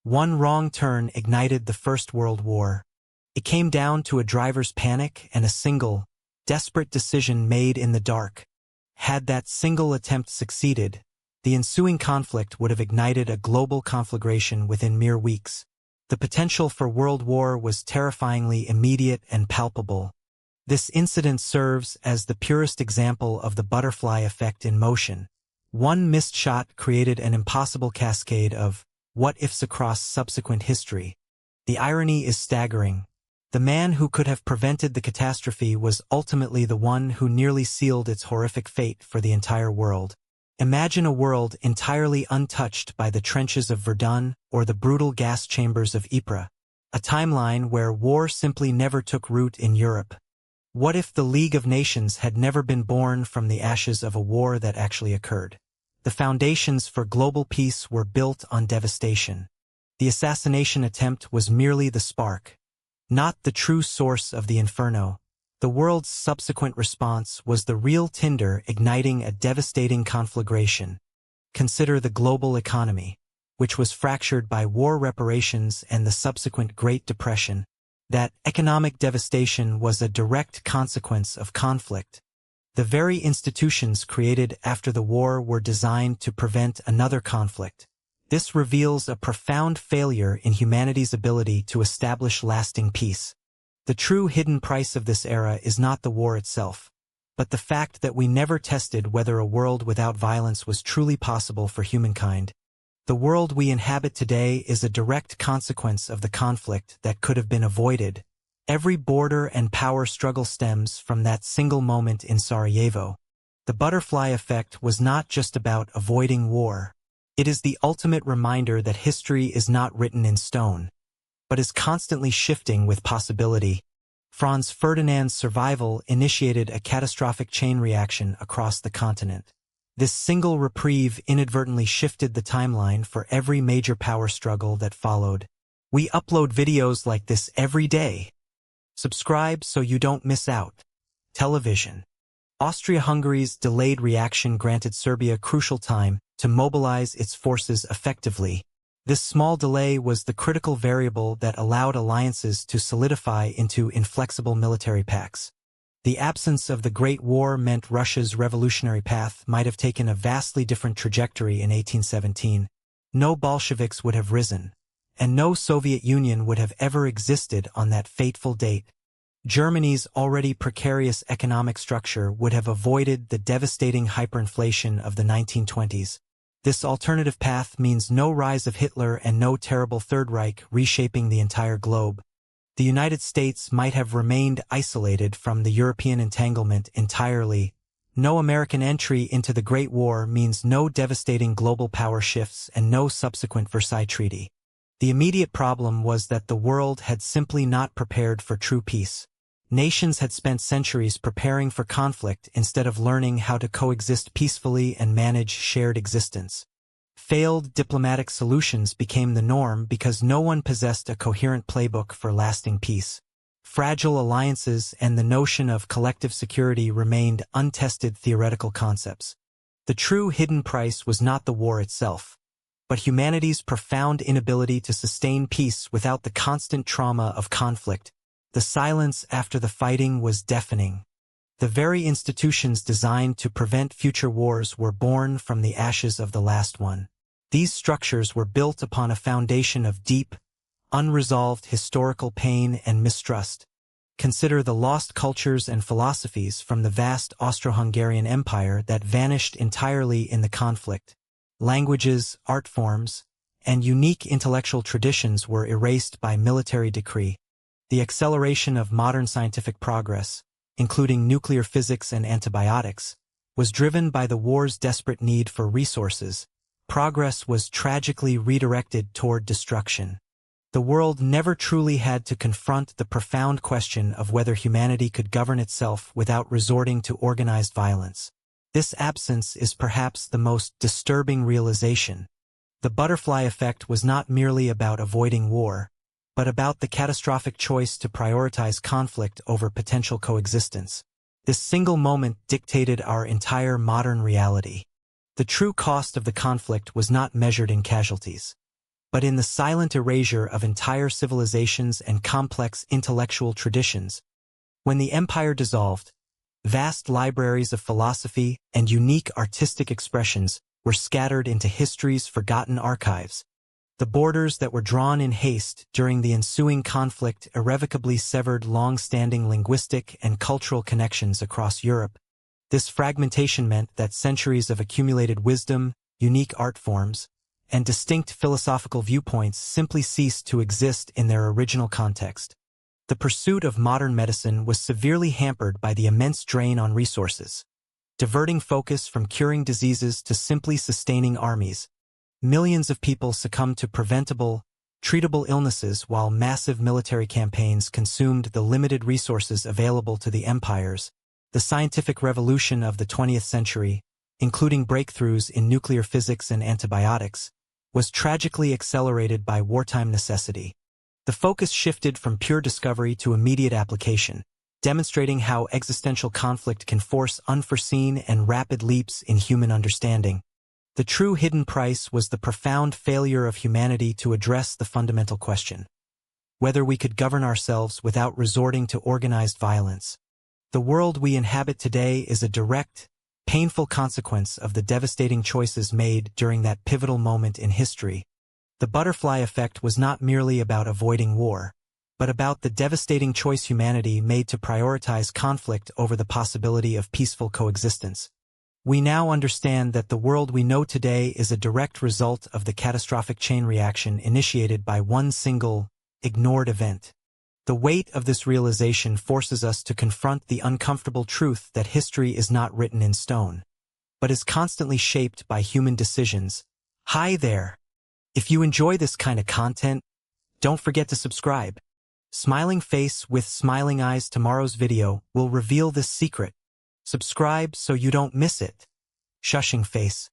One wrong turn ignited the First World War. It came down to a driver's panic and a single, desperate decision made in the dark. Had that single attempt succeeded, the ensuing conflict would have ignited a global conflagration within mere weeks. The potential for world war was terrifyingly immediate and palpable. This incident serves as the purest example of the butterfly effect in motion. One missed shot created an impossible cascade of what-ifs across subsequent history. The irony is staggering. The man who could have prevented the catastrophe was ultimately the one who nearly sealed its horrific fate for the entire world. Imagine a world entirely untouched by the trenches of Verdun or the brutal gas chambers of Ypres. A timeline where war simply never took root in Europe. What if the League of Nations had never been born from the ashes of a war that actually occurred? The foundations for global peace were built on devastation. The assassination attempt was merely the spark, not the true source of the inferno. The world's subsequent response was the real tinder igniting a devastating conflagration. Consider the global economy, which was fractured by war reparations and the subsequent Great Depression. That economic devastation was a direct consequence of conflict. The very institutions created after the war were designed to prevent another conflict. This reveals a profound failure in humanity's ability to establish lasting peace. The true hidden price of this era is not the war itself, but the fact that we never tested whether a world without violence was truly possible for humankind. The world we inhabit today is a direct consequence of the conflict that could have been avoided. Every border and power struggle stems from that single moment in Sarajevo. The butterfly effect was not just about avoiding war. It is the ultimate reminder that history is not written in stone, but is constantly shifting with possibility. Franz Ferdinand's survival initiated a catastrophic chain reaction across the continent. This single reprieve inadvertently shifted the timeline for every major power struggle that followed. We upload videos like this every day. Subscribe so you don't miss out. Television. Austria-Hungary's delayed reaction granted Serbia crucial time to mobilize its forces effectively. This small delay was the critical variable that allowed alliances to solidify into inflexible military pacts. The absence of the Great War meant Russia's revolutionary path might have taken a vastly different trajectory in 1817. No Bolsheviks would have risen, and no Soviet Union would have ever existed on that fateful date. Germany's already precarious economic structure would have avoided the devastating hyperinflation of the 1920s. This alternative path means no rise of Hitler and no terrible Third Reich reshaping the entire globe. The United States might have remained isolated from the European entanglement entirely. No American entry into the Great War means no devastating global power shifts and no subsequent Versailles Treaty. The immediate problem was that the world had simply not prepared for true peace. Nations had spent centuries preparing for conflict instead of learning how to coexist peacefully and manage shared existence. Failed diplomatic solutions became the norm because no one possessed a coherent playbook for lasting peace. Fragile alliances and the notion of collective security remained untested theoretical concepts. The true hidden price was not the war itself, but humanity's profound inability to sustain peace without the constant trauma of conflict. The silence after the fighting was deafening. The very institutions designed to prevent future wars were born from the ashes of the last one. These structures were built upon a foundation of deep, unresolved historical pain and mistrust. Consider the lost cultures and philosophies from the vast Austro-Hungarian Empire that vanished entirely in the conflict. Languages, art forms, and unique intellectual traditions were erased by military decree. The acceleration of modern scientific progress, including nuclear physics and antibiotics, was driven by the war's desperate need for resources. Progress was tragically redirected toward destruction. The world never truly had to confront the profound question of whether humanity could govern itself without resorting to organized violence. This absence is perhaps the most disturbing realization. The butterfly effect was not merely about avoiding war, but about the catastrophic choice to prioritize conflict over potential coexistence. This single moment dictated our entire modern reality. The true cost of the conflict was not measured in casualties. but in the silent erasure of entire civilizations and complex intellectual traditions. When the empire dissolved, vast libraries of philosophy and unique artistic expressions were scattered into history's forgotten archives. The borders that were drawn in haste during the ensuing conflict irrevocably severed long-standing linguistic and cultural connections across Europe. This fragmentation meant that centuries of accumulated wisdom, unique art forms, and distinct philosophical viewpoints simply ceased to exist in their original context. The pursuit of modern medicine was severely hampered by the immense drain on resources. Diverting focus from curing diseases to simply sustaining armies, millions of people succumbed to preventable, treatable illnesses while massive military campaigns consumed the limited resources available to the empires. The scientific revolution of the 20th century, including breakthroughs in nuclear physics and antibiotics, was tragically accelerated by wartime necessity. The focus shifted from pure discovery to immediate application, demonstrating how existential conflict can force unforeseen and rapid leaps in human understanding. The true hidden price was the profound failure of humanity to address the fundamental question: whether we could govern ourselves without resorting to organized violence. The world we inhabit today is a direct, painful consequence of the devastating choices made during that pivotal moment in history. The butterfly effect was not merely about avoiding war, but about the devastating choice humanity made to prioritize conflict over the possibility of peaceful coexistence. We now understand that the world we know today is a direct result of the catastrophic chain reaction initiated by one single, ignored event. The weight of this realization forces us to confront the uncomfortable truth that history is not written in stone, but is constantly shaped by human decisions. Hi there! If you enjoy this kind of content, don't forget to subscribe. Smiling face with smiling eyes. Tomorrow's video will reveal this secret. Subscribe so you don't miss it. Shushing face.